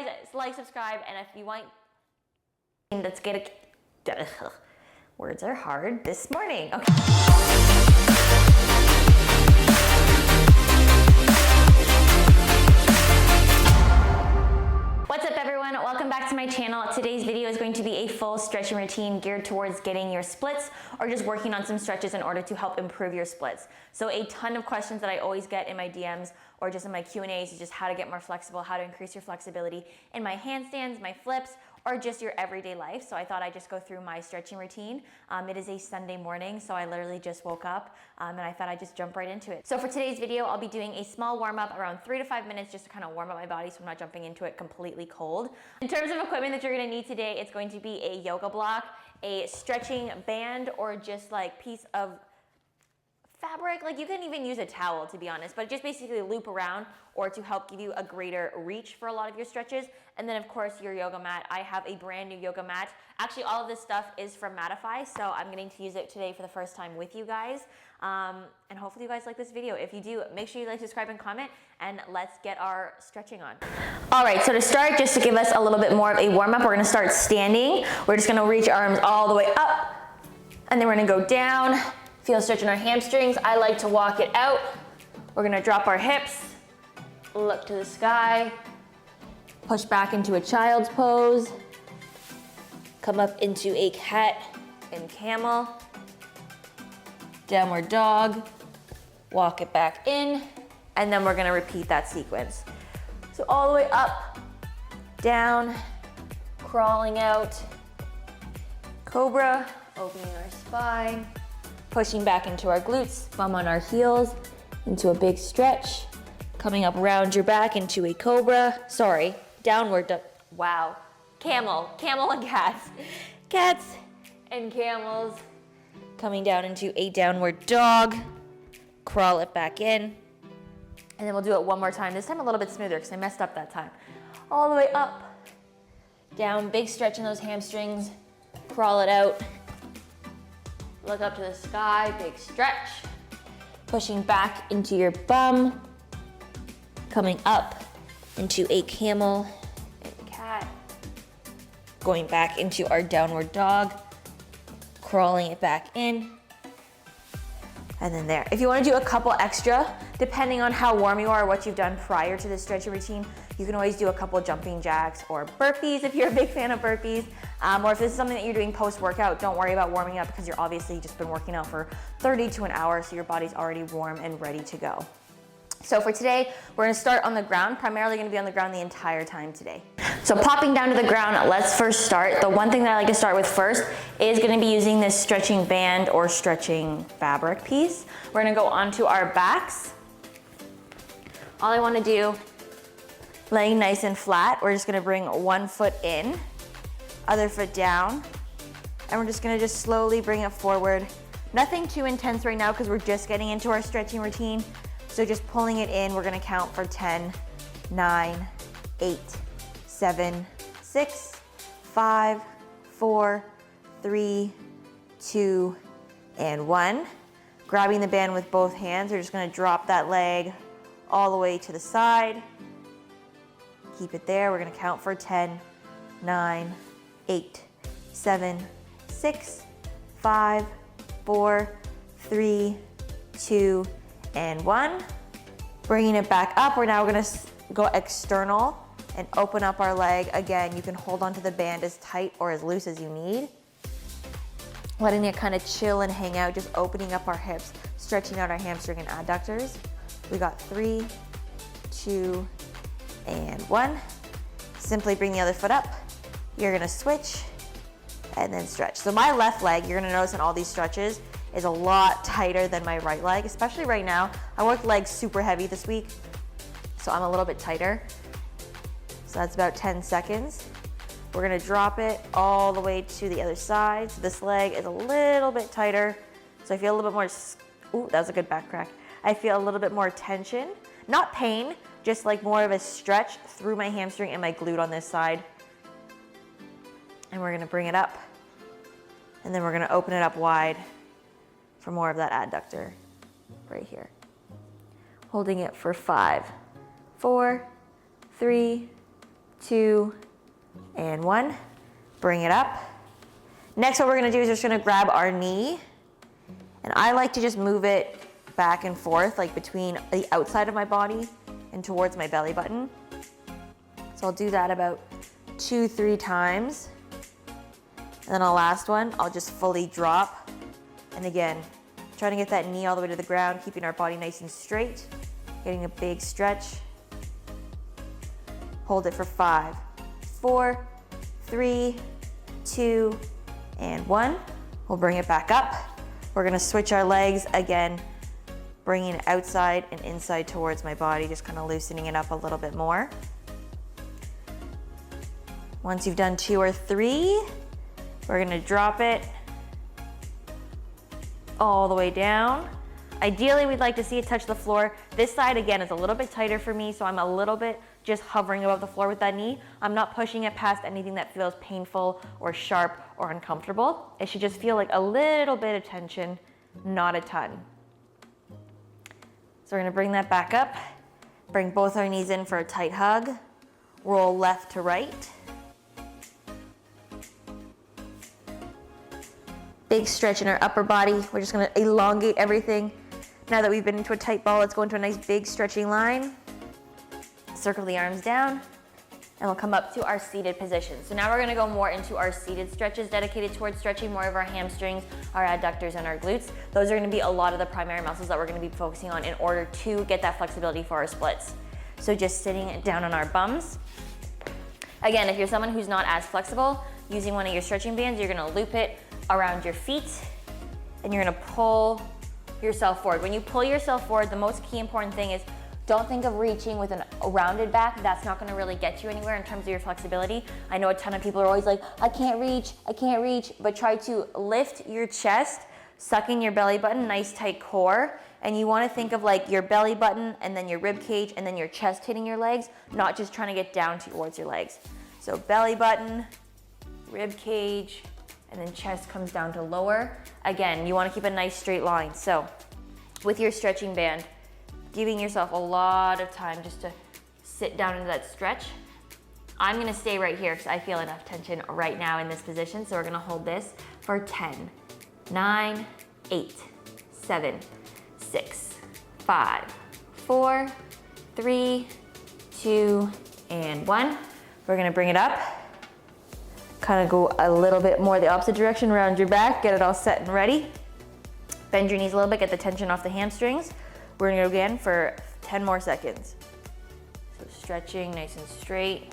guys like, subscribe, and if you want, let's get a, words are hard this morning. Okay. What's up everyone? Welcome back to my channel. Today's video is going to be a full stretching routine geared towards getting your splits or just working on some stretches in order to help improve your splits. So a ton of questions that I always get in my DMs or just in my Q&As is just how to get more flexible, how to increase your flexibility in my handstands, my flips, or just your everyday life. So I thought I'd just go through my stretching routine. It is a Sunday morning, so I literally just woke up and I thought I'd just jump right into it. So for today's video, I'll be doing a small warm up around 3 to 5 minutes just to kind of warm up my body so I'm not jumping into it completely cold. In terms of equipment that you're gonna need today, it's going to be a yoga block, a stretching band, or just like piece of fabric. Like you can even use a towel to be honest, but just basically loop around or to help give you a greater reach for a lot of your stretches. And then of course your yoga mat. I have a brand new yoga mat. Actually all of this stuff is from Matify, so I'm going to use it today for the first time with you guys. And hopefully you guys like this video. If you do, make sure you like, subscribe, and comment, and let's get our stretching on. All right, so to start, just to give us a little bit more of a warm up, we're gonna start standing. We're just gonna reach arms all the way up, and then we're gonna go down. Feel stretch in our hamstrings. I like to walk it out. We're gonna drop our hips, look to the sky, push back into a child's pose, come up into a cat and camel, downward dog, walk it back in, and then we're gonna repeat that sequence. So all the way up, down, crawling out, cobra, opening our spine, pushing back into our glutes, bum on our heels, into a big stretch, coming up around your back into a cobra, downward, wow, camel and cats, cats and camels, coming down into a downward dog, crawl it back in, and then we'll do it one more time, this time a little bit smoother because I messed up that time. All the way up, down, big stretch in those hamstrings, crawl it out, look up to the sky, big stretch, pushing back into your bum, coming up into a camel and cat, going back into our downward dog, crawling it back in, and then there. If you want to do a couple extra, depending on how warm you are or what you've done prior to this stretching routine, you can always do a couple jumping jacks or burpees if you're a big fan of burpees. Or if this is something that you're doing post-workout, don't worry about warming up because you're obviously just been working out for 30 to an hour, so your body's already warm and ready to go. So for today, we're gonna start on the ground, primarily gonna be on the ground the entire time today. So popping down to the ground, let's first start. The one thing that I like to start with first is gonna be using this stretching band or stretching fabric piece. We're gonna go onto our backs. All I wanna do, laying nice and flat, we're just gonna bring one foot in, other foot down, and we're just gonna slowly bring it forward. Nothing too intense right now because we're just getting into our stretching routine. So just pulling it in, we're gonna count for 10, 9, 8, 7, 6, 5, 4, 3, 2, and 1. Grabbing the band with both hands, we're just gonna drop that leg all the way to the side. Keep it there, we're gonna count for 10, 9, 8, 7, 6, 5, 4, 3, 2, and 1. Bringing it back up, we're now gonna go external and open up our leg. Again, you can hold onto the band as tight or as loose as you need. Letting it kind of chill and hang out, just opening up our hips, stretching out our hamstring and adductors. We got 3, 2, and 1. Simply bring the other foot up. You're gonna switch and then stretch. So my left leg, you're gonna notice in all these stretches, is a lot tighter than my right leg, especially right now. I worked legs super heavy this week, so I'm a little bit tighter. So that's about 10 seconds. We're gonna drop it all the way to the other side. So this leg is a little bit tighter. So I feel a little bit more, ooh, that was a good back crack. I feel a little bit more tension, not pain, just like more of a stretch through my hamstring and my glute on this side. And we're gonna bring it up. And then we're gonna open it up wide for more of that adductor right here. Holding it for 5, 4, 3, 2, and 1. Bring it up. Next, what we're gonna do is just gonna grab our knee, and I like to just move it back and forth, like between the outside of my body and towards my belly button. So I'll do that about 2-3 times. And then the last one, I'll just fully drop. And again, trying to get that knee all the way to the ground, keeping our body nice and straight, getting a big stretch. Hold it for 5, 4, 3, 2, and 1. We'll bring it back up. We're gonna switch our legs again, bringing it outside and inside towards my body, just kind of loosening it up a little bit more. Once you've done 2 or 3, we're gonna drop it all the way down. Ideally, we'd like to see it touch the floor. This side, again, is a little bit tighter for me, so I'm a little bit just hovering above the floor with that knee. I'm not pushing it past anything that feels painful or sharp or uncomfortable. It should just feel like a little bit of tension, not a ton. So we're gonna bring that back up, bring both our knees in for a tight hug, roll left to right. Big stretch in our upper body. We're just gonna elongate everything. Now that we've been into a tight ball, let's go into a nice big stretching line. Circle the arms down, and we'll come up to our seated position. So now we're gonna go more into our seated stretches dedicated towards stretching more of our hamstrings, our adductors, and our glutes. Those are gonna be a lot of the primary muscles that we're gonna be focusing on in order to get that flexibility for our splits. So just sitting down on our bums. Again, if you're someone who's not as flexible, using one of your stretching bands, you're gonna loop it around your feet, and you're gonna pull yourself forward. When you pull yourself forward, the most key important thing is don't think of reaching with a rounded back. That's not gonna really get you anywhere in terms of your flexibility. I know a ton of people are always like, I can't reach, but try to lift your chest, suck in your belly button, nice tight core, and you wanna think of like your belly button and then your rib cage and then your chest hitting your legs, not just trying to get down towards your legs. So belly button, rib cage, and then chest comes down to lower. Again, you wanna keep a nice straight line. So with your stretching band, giving yourself a lot of time just to sit down into that stretch. I'm gonna stay right here because I feel enough tension right now in this position. So we're gonna hold this for 10, 9, 8, 7, 6, 5, 4, 3, 2, and 1. We're gonna bring it up. Kind of go a little bit more the opposite direction, around your back, get it all set and ready. Bend your knees a little bit, get the tension off the hamstrings. We're gonna go again for 10 more seconds. So stretching nice and straight.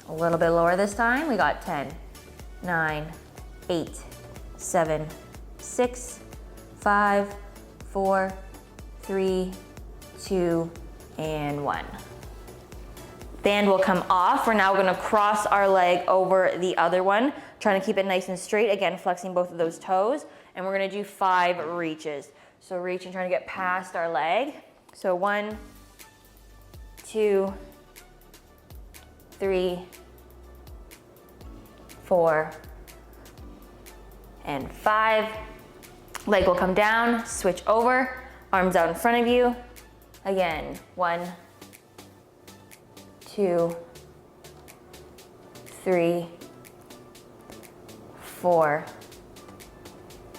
A little bit lower this time. We got 10, 9, 8, 7, 6, 5, 4, 3, 2, and 1. Band will come off. We're now gonna cross our leg over the other one, trying to keep it nice and straight. Again, flexing both of those toes. And we're gonna do 5 reaches. So reaching, trying to get past our leg. So 1, 2, 3, 4, and 5. Leg will come down, switch over, arms out in front of you. Again, 1, 2, 3, 4,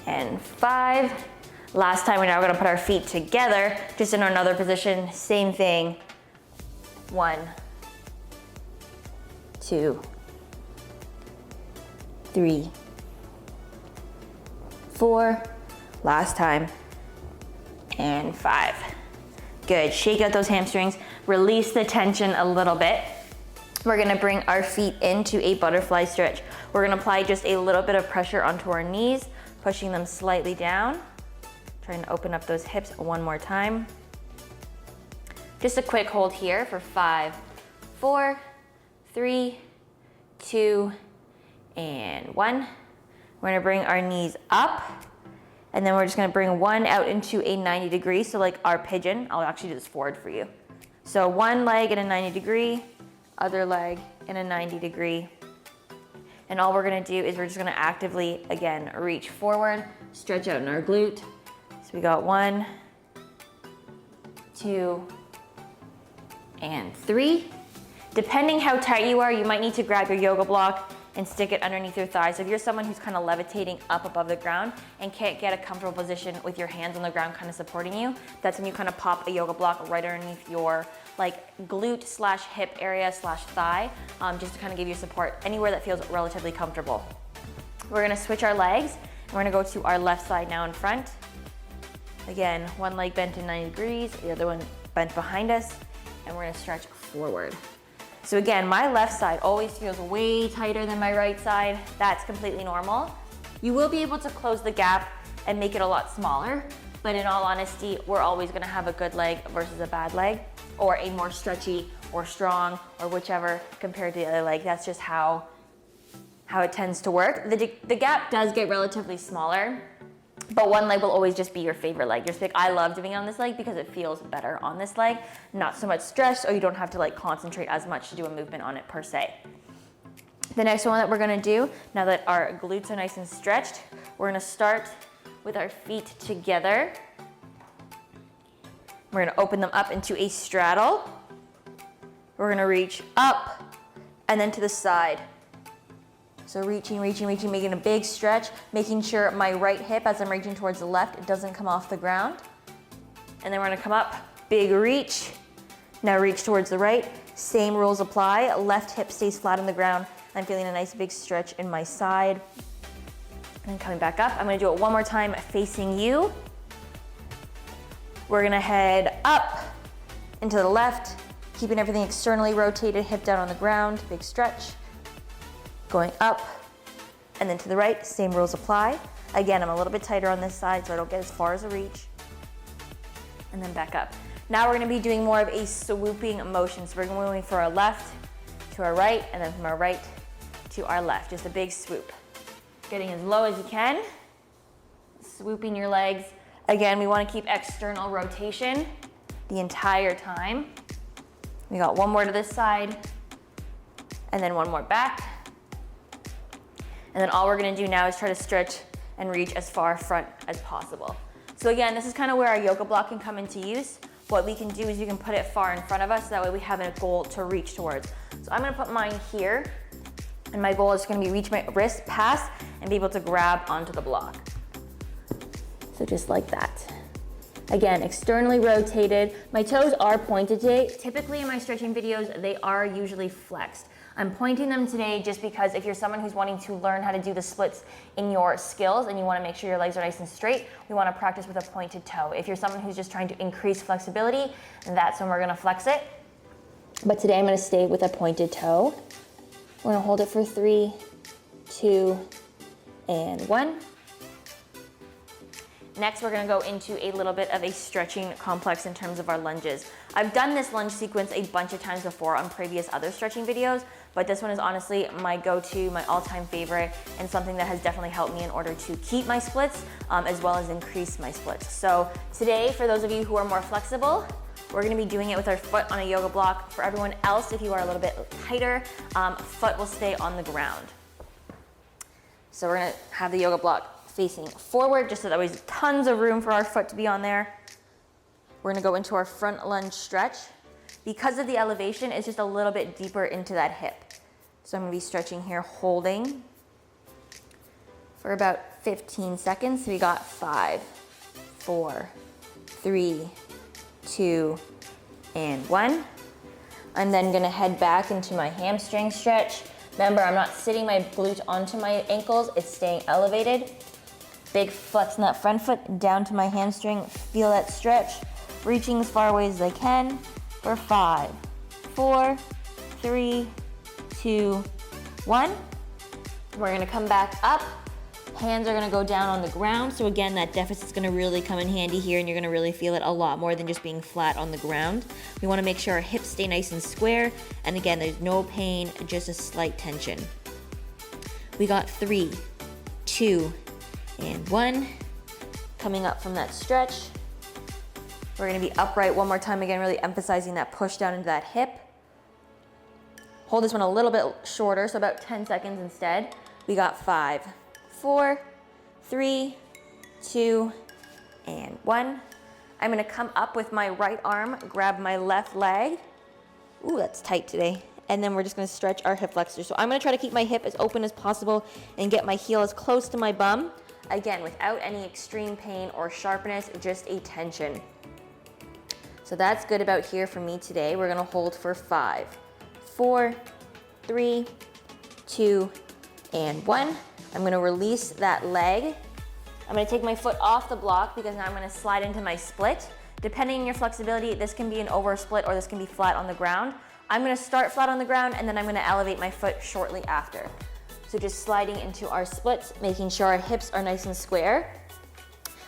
and 5. Last time, we're now gonna put our feet together, just in another position, same thing. 1, 2, 3, 4, last time, and 5. Good, shake out those hamstrings, release the tension a little bit. We're gonna bring our feet into a butterfly stretch. We're gonna apply just a little bit of pressure onto our knees, pushing them slightly down. Trying to open up those hips one more time. Just a quick hold here for 5, 4, 3, 2, and 1. We're gonna bring our knees up, and then we're just gonna bring one out into a 90 degree, so like our pigeon. I'll actually do this forward for you. So one leg in a 90 degree, other leg in a 90 degree. And all we're gonna do is we're just gonna actively, again, reach forward, stretch out in our glute. So we got 1, 2, and 3. Depending how tight you are, you might need to grab your yoga block and stick it underneath your thighs. If you're someone who's kind of levitating up above the ground and can't get a comfortable position with your hands on the ground kind of supporting you, that's when you kind of pop a yoga block right underneath your like glute slash hip area slash thigh, just to kind of give you support anywhere that feels relatively comfortable. We're gonna switch our legs and we're gonna go to our left side now in front. Again, one leg bent in 90 degrees, the other one bent behind us, and we're gonna stretch forward. So again, my left side always feels way tighter than my right side. That's completely normal. You will be able to close the gap and make it a lot smaller, but in all honesty, we're always gonna have a good leg versus a bad leg, or a more stretchy or strong or whichever compared to the other leg. That's just how it tends to work. The gap does get relatively smaller, but one leg will always just be your favorite leg. Just like, I love doing it on this leg because it feels better on this leg. Not so much stress, or you don't have to like concentrate as much to do a movement on it per se. The next one that we're gonna do, now that our glutes are nice and stretched, we're gonna start with our feet together. We're gonna open them up into a straddle. We're gonna reach up and then to the side. So reaching, making a big stretch, making sure my right hip as I'm reaching towards the left, it doesn't come off the ground. And then we're gonna come up, big reach. Now reach towards the right. Same rules apply. Left hip stays flat on the ground. I'm feeling a nice big stretch in my side. And then coming back up, I'm gonna do it one more time facing you. We're gonna head up and to the left, keeping everything externally rotated, hip down on the ground, big stretch. Going up and then to the right, same rules apply. Again, I'm a little bit tighter on this side so I don't get as far as a reach. And then back up. Now we're gonna be doing more of a swooping motion. So we're moving from our left to our right, and then from our right to our left. Just a big swoop. Getting as low as you can. Swooping your legs. Again, we wanna keep external rotation the entire time. We got one more to this side, and then one more back. And then all we're gonna do now is try to stretch and reach as far front as possible. So again, this is kind of where our yoga block can come into use. What we can do is you can put it far in front of us, so that way we have a goal to reach towards. So I'm gonna put mine here, and my goal is gonna be reach my wrist, pass, and be able to grab onto the block. So just like that. Again, externally rotated. My toes are pointed today. Typically in my stretching videos, they are usually flexed. I'm pointing them today just because if you're someone who's wanting to learn how to do the splits in your skills and you want to make sure your legs are nice and straight, we want to practice with a pointed toe. If you're someone who's just trying to increase flexibility, that's when we're going to flex it. But today I'm going to stay with a pointed toe. We're going to hold it for 3, 2, and 1. Next, we're gonna go into a little bit of a stretching complex in terms of our lunges. I've done this lunge sequence a bunch of times before on previous other stretching videos, but this one is honestly my go-to, my all-time favorite, and something that has definitely helped me in order to keep my splits, as well as increase my splits. So today, for those of you who are more flexible, we're gonna be doing it with our foot on a yoga block. For everyone else, if you are a little bit tighter, foot will stay on the ground. So we're gonna have the yoga block facing forward, just so that way there's tons of room for our foot to be on there. We're gonna go into our front lunge stretch. Because of the elevation, it's just a little bit deeper into that hip. So I'm gonna be stretching here, holding for about 15 seconds. So we got 5, 4, 3, 2, and 1. I'm then gonna head back into my hamstring stretch. Remember, I'm not sitting my glute onto my ankles, it's staying elevated. Big flex in that front foot, down to my hamstring, feel that stretch. Reaching as far away as I can for 5, 4, 3, 2, 1. We're gonna come back up. Hands are gonna go down on the ground. So again, that deficit's gonna really come in handy here, and you're gonna really feel it a lot more than just being flat on the ground. We wanna make sure our hips stay nice and square. And again, there's no pain, just a slight tension. We got 3, 2, and 1. Coming up from that stretch. We're gonna be upright one more time, again, really emphasizing that push down into that hip. Hold this one a little bit shorter, so about 10 seconds instead. We got 5, 4, 3, 2, and 1. I'm gonna come up with my right arm, grab my left leg, Ooh, that's tight today. And then we're just gonna stretch our hip flexors. So I'm gonna try to keep my hip as open as possible and get my heel as close to my bum. Again, without any extreme pain or sharpness, just a tension. So that's good about here for me today. We're gonna hold for 5, 4, 3, 2, and 1. I'm gonna release that leg. I'm gonna take my foot off the block because now I'm gonna slide into my split. Depending on your flexibility, this can be an over split or this can be flat on the ground. I'm gonna start flat on the ground and then I'm gonna elevate my foot shortly after. So just sliding into our splits, making sure our hips are nice and square.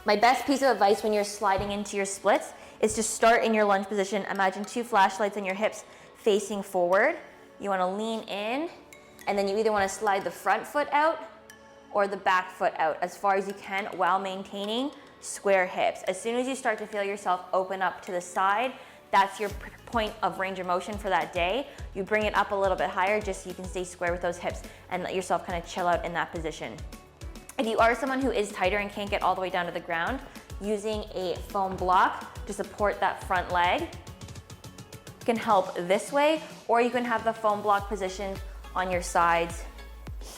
My best piece of advice when you're sliding into your splits is to start in your lunge position. Imagine 2 flashlights on your hips facing forward. You wanna lean in, and then you either wanna slide the front foot out or the back foot out as far as you can while maintaining square hips. As soon as you start to feel yourself open up to the side, that's your point of range of motion for that day. You bring it up a little bit higher just so you can stay square with those hips and let yourself kind of chill out in that position. If you are someone who is tighter and can't get all the way down to the ground, using a foam block to support that front leg can help this way, or you can have the foam block positioned on your sides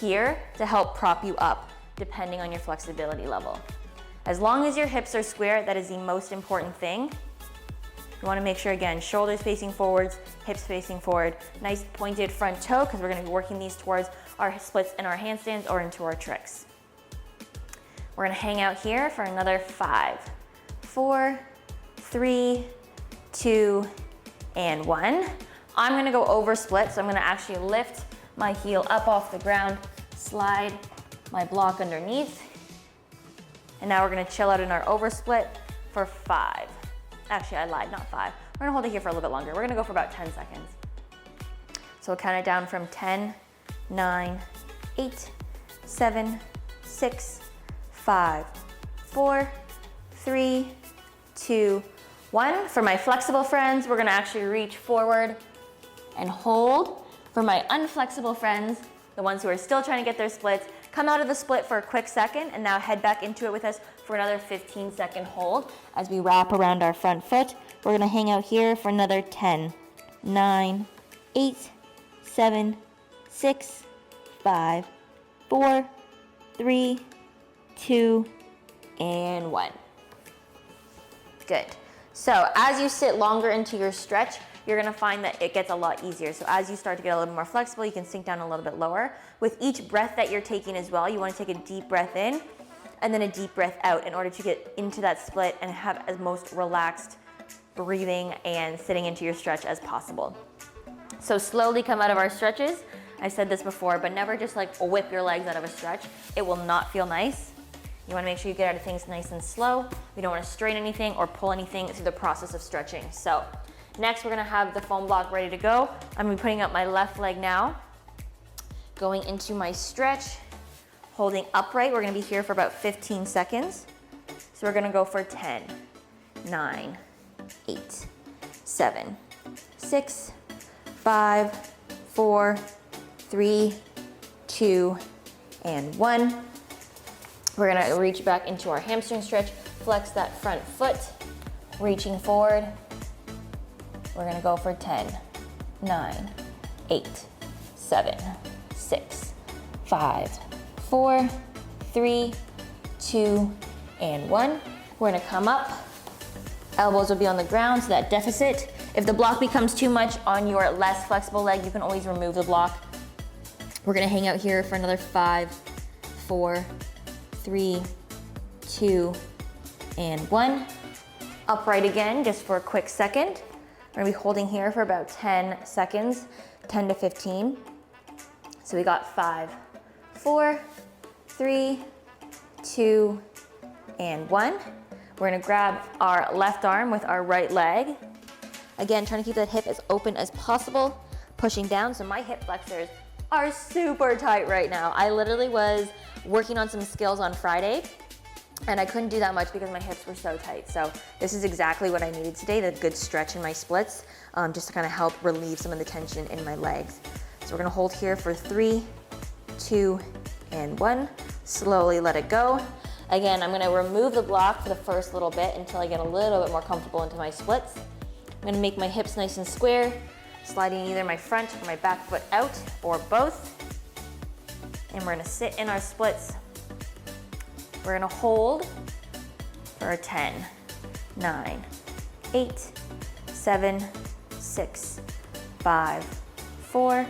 here to help prop you up, depending on your flexibility level. As long as your hips are square, that is the most important thing. You wanna make sure, again, shoulders facing forwards, hips facing forward, nice pointed front toe, because we're gonna be working these towards our splits in our handstands or into our tricks. We're gonna hang out here for another 5, 4, 3, 2, and 1. I'm gonna go over split, so I'm gonna actually lift my heel up off the ground, slide my block underneath, and now we're gonna chill out in our over split for 5. Actually, I lied, not 5. We're gonna hold it here for a little bit longer. We're gonna go for about 10 seconds. So we'll count it down from 10, 9, 8, 7, 6, 5, 4, 3, 2, 1. For my flexible friends, we're gonna actually reach forward and hold. For my unflexible friends, the ones who are still trying to get their splits, come out of the split for a quick second and now head back into it with us for another 15-second hold. As we wrap around our front foot, we're gonna hang out here for another 10, 9, 8, 7, 6, 5, 4, 3, 2, and 1. Good. So as you sit longer into your stretch, you're gonna find that it gets a lot easier. So as you start to get a little more flexible, you can sink down a little bit lower. With each breath that you're taking as well, you wanna take a deep breath in and then a deep breath out in order to get into that split and have as most relaxed breathing and sitting into your stretch as possible. So slowly come out of our stretches. I've said this before, but never just like whip your legs out of a stretch. It will not feel nice. You wanna make sure you get out of things nice and slow. We don't wanna strain anything or pull anything through the process of stretching. So next, we're gonna have the foam block ready to go. I'm gonna be putting up my left leg now, going into my stretch, holding upright. We're gonna be here for about 15 seconds. So we're gonna go for 10, 9, 8, 7, 6, 5, 4, 3, 2, and 1. We're gonna reach back into our hamstring stretch, flex that front foot, reaching forward. We're gonna go for 10, 9, 8, 7, 6, 5, 4, 3, 2, and 1. We're gonna come up. Elbows will be on the ground, so that deficit. If the block becomes too much on your less flexible leg, you can always remove the block. We're gonna hang out here for another 5, 4, 3, 2, and 1. Upright again, just for a quick second. We're gonna be holding here for about 10 seconds, 10 to 15. So we got 5, 4, 3, 2, and 1. We're gonna grab our left arm with our right leg. Again, trying to keep that hip as open as possible, pushing down. So my hip flexors are super tight right now. I literally was working on some skills on Friday and I couldn't do that much because my hips were so tight. So this is exactly what I needed today, the good stretch in my splits, just to kind of help relieve some of the tension in my legs. So we're gonna hold here for 3, 2, and 1. Slowly let it go. Again, I'm gonna remove the block for the first little bit until I get a little bit more comfortable into my splits. I'm gonna make my hips nice and square, sliding either my front or my back foot out or both. And we're gonna sit in our splits. We're gonna hold for 10, 9, 8, 7, 6, 5, 4,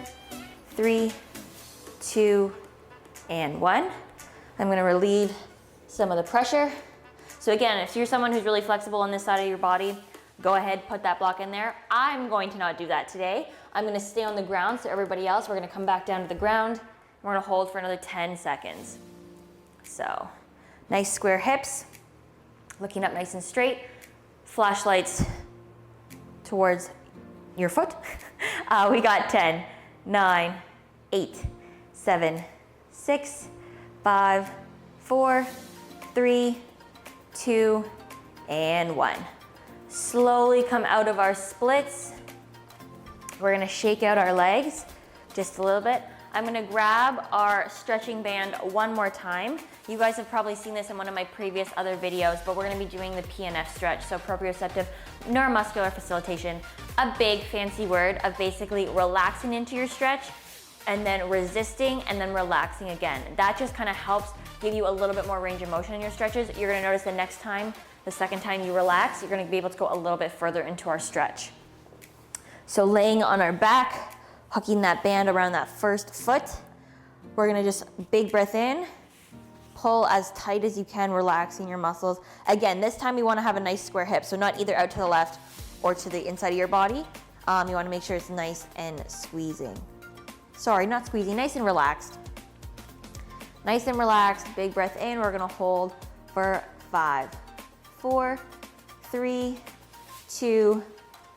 3, 2, and 1. I'm gonna relieve some of the pressure. So again, if you're someone who's really flexible on this side of your body, go ahead, put that block in there. I'm going to not do that today. I'm gonna stay on the ground, so everybody else, we're gonna come back down to the ground. We're gonna hold for another 10 seconds. So, nice square hips, looking up nice and straight. Flashlights towards your foot. We got 10, 9, 8, 7, 6, 5, 4, 3, 2, and 1. Slowly come out of our splits. We're gonna shake out our legs just a little bit. I'm gonna grab our stretching band one more time. You guys have probably seen this in one of my previous other videos, but we're gonna be doing the PNF stretch, so proprioceptive neuromuscular facilitation, a big fancy word of basically relaxing into your stretch and then resisting and then relaxing again. That just kind of helps give you a little bit more range of motion in your stretches. You're gonna notice the second time you relax, you're gonna be able to go a little bit further into our stretch. So laying on our back, hooking that band around that first foot. We're gonna just big breath in, pull as tight as you can, relaxing your muscles. Again, this time we wanna have a nice square hip, so not either out to the left or to the inside of your body. You wanna make sure it's nice and squeezing. Sorry, not squeezing, nice and relaxed. Nice and relaxed, big breath in. We're gonna hold for 5, 4, 3, 2,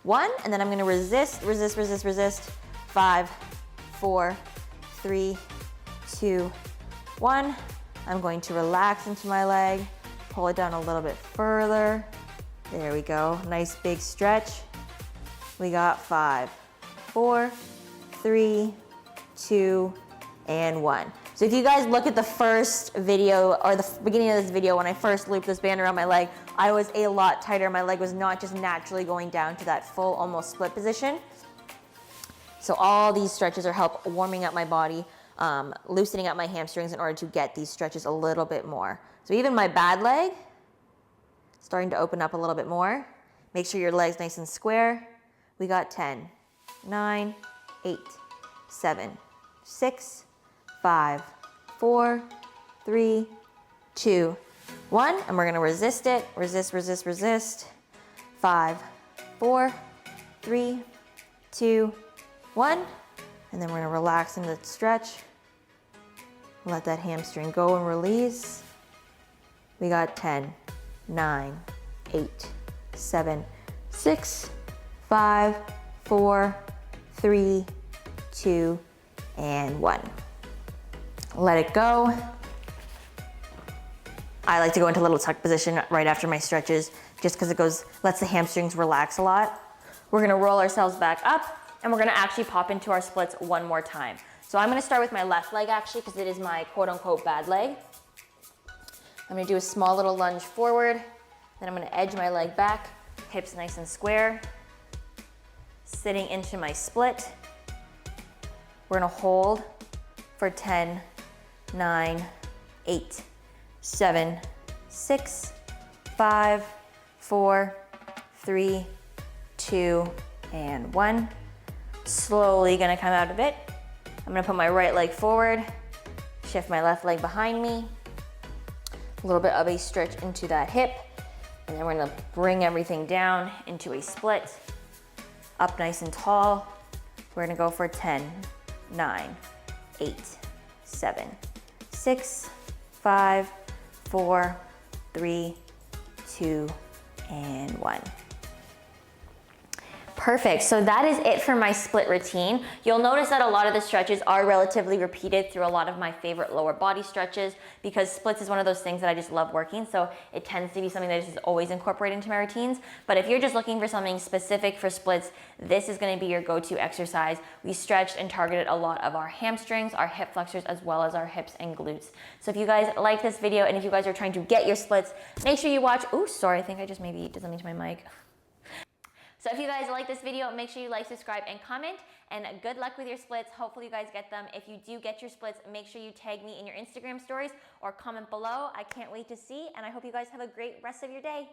1. And then I'm gonna resist. 5, 4, 3, 2, 1. I'm going to relax into my leg, pull it down a little bit further. There we go, nice big stretch. We got 5, 4, 3, 2, and 1. So if you guys look at the first video or the beginning of this video when I first looped this band around my leg, I was a lot tighter. My leg was not just naturally going down to that full almost split position. So all these stretches are help warming up my body, loosening up my hamstrings in order to get these stretches a little bit more. So even my bad leg, starting to open up a little bit more. Make sure your leg's nice and square. We got 10, 9, 8, 7, 6, 5, 4, 3, 2, 1. And we're gonna resist it. Resist. 5, 4, 3, 2, 1. And then we're gonna relax into the stretch. Let that hamstring go and release. We got 10, 9, 8, 7, 6, 5, 4, 3, 2, and 1. Let it go. I like to go into a little tuck position right after my stretches just because it lets the hamstrings relax a lot. We're gonna roll ourselves back up and we're gonna actually pop into our splits one more time. So I'm gonna start with my left leg actually because it is my quote unquote bad leg. I'm gonna do a small little lunge forward, then I'm gonna edge my leg back, hips nice and square, sitting into my split. We're gonna hold for 10, 9, 8, 7, 6, 5, 4, 3, 2, and 1. Slowly gonna come out of it. I'm gonna put my right leg forward, shift my left leg behind me, a little bit of a stretch into that hip, and then we're gonna bring everything down into a split, up nice and tall. We're gonna go for 10, 9, 8, 7, 6, 5, 4, 3, 2, and 1. Perfect, so that is it for my split routine. You'll notice that a lot of the stretches are relatively repeated through a lot of my favorite lower body stretches because splits is one of those things that I just love working, so it tends to be something that is always incorporated into my routines. But if you're just looking for something specific for splits, this is gonna be your go-to exercise. We stretched and targeted a lot of our hamstrings, our hip flexors, as well as our hips and glutes. So if you guys like this video and if you guys are trying to get your splits, make sure you watch, ooh, sorry, I think I just maybe did something to my mic. So if you guys like this video, make sure you like, subscribe, and comment, and good luck with your splits. Hopefully you guys get them. If you do get your splits, make sure you tag me in your Instagram stories or comment below. I can't wait to see, and I hope you guys have a great rest of your day.